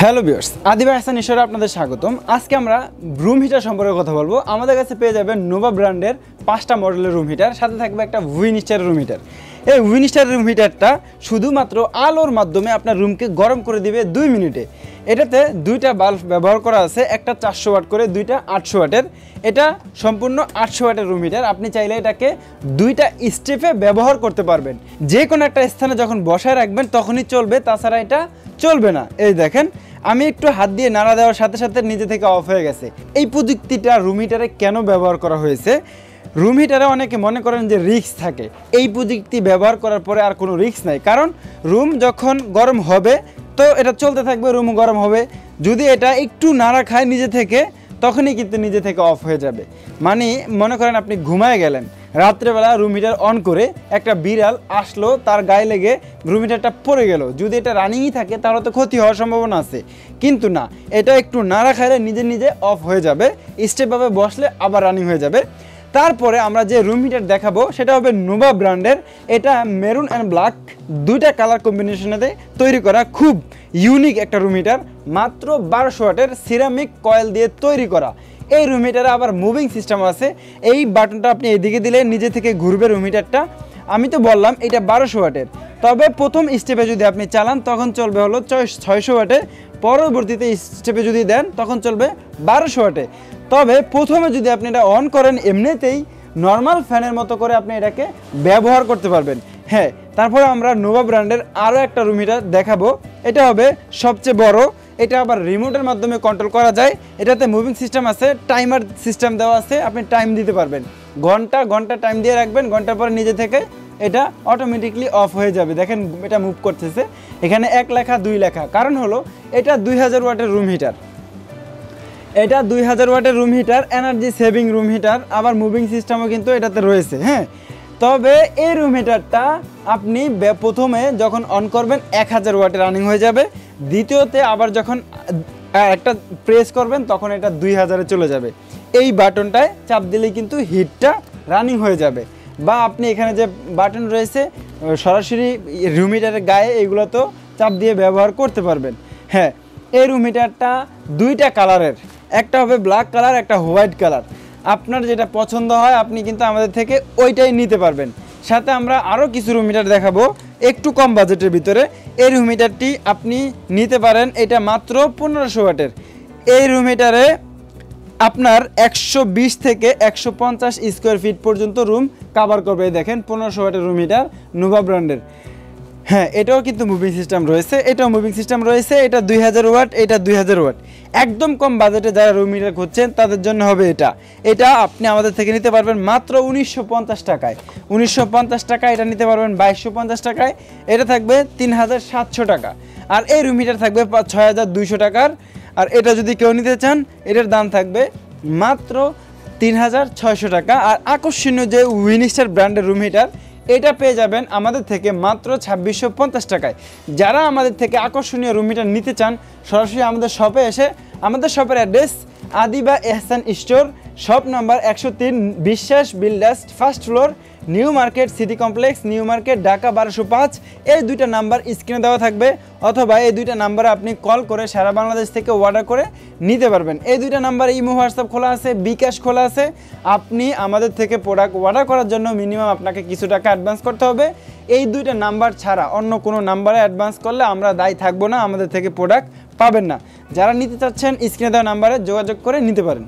Hello viewers, Adiba Hasan ঈশ্বরে আপনাদের স্বাগতম। আজকে আমরা রুম হিটার সম্পর্কে কথা বলবো। আমাদের কাছে পেয়ে যাবেন নোভা ব্র্যান্ডের 5টা মডেলের রুম হিটার, সাথে থাকবে একটা উইনস্টার রুম হিটার। এই উইনস্টার রুম হিটারটা শুধুমাত্র আলোর মাধ্যমে আপনার রুমকে গরম করে দিবে 2 মিনিটে। এটাতে দুইটা বাল্ব ব্যবহার করা আছে, একটা 400 ওয়াট করে, দুইটা 800 ওয়াটের। এটা সম্পূর্ণ 800 ওয়াটের রুম হিটার। আপনি চাইলে এটাকে দুইটা স্টেপে ব্যবহার করতে পারবেন। যে কোনো একটা স্থানে যখন বসায় রাখবেন তখনই চলবে, তাছাড়া এটা চলবে না। এই দেখেন, আমি একটু হাত দিয়ে নাড়া দেওয়ার সাথে সাথে নিজে থেকে অফ হয়ে গেছে। এই প্রযুক্তিটা রুম হিটারে কেন ব্যবহার করা হয়েছে? রুম হিটারে অনেকে মনে করেন যে রিস্ক থাকে। এই প্রযুক্তি ব্যবহার করার পরে আর কোনো রিস্ক নাই, কারণ রুম যখন গরম হবে তো এটা চলতে থাকবে, রুম গরম হবে। যদি এটা একটু নাড়া খায় নিজে থেকে, তখনই কিন্তু নিজে থেকে অফ হয়ে যাবে। মানে মনে করেন আপনি ঘুমায় গেলেন, রাত্রেবেলা রুম হিটার অন করে একটা বিড়াল আসলো, তার গায়ে লেগে রুম হিটারটা পড়ে গেল। যদি এটা রানিংই থাকে তাহলে তো ক্ষতি হওয়ার সম্ভাবনা আছে, কিন্তু না, এটা একটু নাড়া খাইলে নিজে নিজে অফ হয়ে যাবে। স্টেপভাবে বসলে আবার রানিং হয়ে যাবে। তারপরে আমরা যে রুম হিটার দেখাবো সেটা হবে নোভা ব্র্যান্ডের। এটা মেরুন অ্যান্ড ব্ল্যাক দুইটা কালার কম্বিনেশনেতে তৈরি করা খুব ইউনিক একটা রুম হিটার। মাত্র 1200 ওয়াটের সিরামিক কয়েল দিয়ে তৈরি করা। এই রুম হিটারে আবার মুভিং সিস্টেম আছে। এই বাটনটা আপনি এদিকে দিলে নিজে থেকে ঘুরবে রুম হিটারটা। আমি তো বললাম এটা 1200 ওয়াটের, তবে প্রথম স্টেপে যদি আপনি চালান তখন চলবে হলো 600 ওয়াটে, পরবর্তীতে স্টেপে যদি দেন তখন চলবে 1200 ওয়াটে। তবে প্রথমে যদি আপনি এটা অন করেন এমনিতেই নর্মাল ফ্যানের মতো করে আপনি এটাকে ব্যবহার করতে পারবেন। হ্যাঁ, তারপরে আমরা নোভা ব্র্যান্ডের আরও একটা রুম হিটার দেখাবো। এটা হবে সবচেয়ে বড়। এটা আবার রিমোটের মাধ্যমে কন্ট্রোল করা যায়। এটাতে মুভিং সিস্টেম আছে, টাইমার সিস্টেম দেওয়া আছে, আপনি টাইম দিতে পারবেন। ঘন্টা টাইম দিয়ে রাখবেন, ঘন্টার পরে নিজে থেকে এটা অটোমেটিকলি অফ হয়ে যাবে। দেখেন এটা মুভ করতেছে, এখানে 1 লেখা 2 লেখা, কারণ হলো এটা 2000 ওয়াটের রুম হিটার। এটা 2000 ওয়াটের room heater, energy saving room heater, আবার মুভিং সিস্টেমও কিন্তু এটাতে রয়েছে। হ্যাঁ, তবে এই রুম হিটারটা আপনি প্রথমে যখন অন করবেন 1000 ওয়াটে রানিং হয়ে যাবে। দ্বিতীয়তে আবার যখন একটা প্রেস করবেন তখন এটা 2000-এ চলে যাবে। এই বাটনটায় চাপ দিলেই কিন্তু হিটটা রানিং হয়ে যাবে। বা আপনি এখানে যে বাটন রয়েছে সরাসরি রুম হিটারের গায়ে, এগুলো তো চাপ দিয়ে ব্যবহার করতে পারবেন। হ্যাঁ, এই রুম হিটারটা দুইটা কালারের, একটা হবে ব্ল্যাক কালার, একটা হোয়াইট কালার। আপনার যেটা পছন্দ হয় আপনি কিন্তু আমাদের থেকে ওইটাই নিতে পারবেন। সাথে আমরা আরও কিছু রুম হিটার দেখাবো একটু কম বাজেটের ভিতরে। এই রুম হিটারটি আপনি নিতে পারেন, এটা মাত্র 1500 ওয়াটের। এই রুম হিটারে আপনার 120 থেকে 150 স্কোয়ার ফিট পর্যন্ত রুম কাভার করবে। দেখেন 1500 ওয়াটের রুম হিটার নোভা ব্র্যান্ডের। হ্যাঁ, এটাও কিন্তু মুভিং সিস্টেম রয়েছে, এটাও মুভিং সিস্টেম রয়েছে। এটা 2000 ওয়াট, এটা 2000 ওয়াট। একদম কম বাজেটে যারা রুম হিটার খুঁজছেন তাদের জন্য হবে এটা আপনি আমাদের থেকে নিতে পারবেন মাত্র 1950 টাকায়। 1950 টাকায় এটা নিতে পারবেন 2250 টাকায়। এটা থাকবে 3700 টাকা। আর এই রুম হিটার থাকবে 6200 টাকার। আর এটা যদি কেউ নিতে চান এটার দাম থাকবে মাত্র 3600 টাকা। আর আকর্ষণীয় যে উইনস্টার ব্র্যান্ডের রুম হিটার, এটা পেয়ে যাবেন আমাদের থেকে মাত্র 2650 টাকায়। যারা আমাদের থেকে আকর্ষণীয় রুম হিটার নিতে চান সরাসরি আমাদের শপে এসে, আমাদের শপের address Adiba Hasan store, shop number 103, বিশ্বাস builders, first floor, new market city complex, new market, Dhaka 1205। এই দুইটা নাম্বার স্ক্রিনে দেওয়া থাকবে, অথবা এই দুইটা নাম্বারে আপনি কল করে সারা বাংলাদেশ থেকে অর্ডার করে নিতে পারবেন। এই দুইটা নাম্বারে ইমো হোয়াটসঅ্যাপ খোলা আছে, বিকাশ খোলা আছে। আপনি আমাদের থেকে প্রোডাক্ট অর্ডার করার জন্য মিনিমাম আপনাকে কিছু টাকা অ্যাডভান্স করতে হবে। এই দুইটা নাম্বার ছাড়া অন্য কোনো নাম্বারে অ্যাডভান্স করলে আমরা দায়ী থাকবো না, আমাদের থেকে প্রোডাক্ট পাবেন না। যারা নিতে চাচ্ছেন স্ক্রিনে দেওয়া নাম্বারে যোগাযোগ করে নিতে পারেন।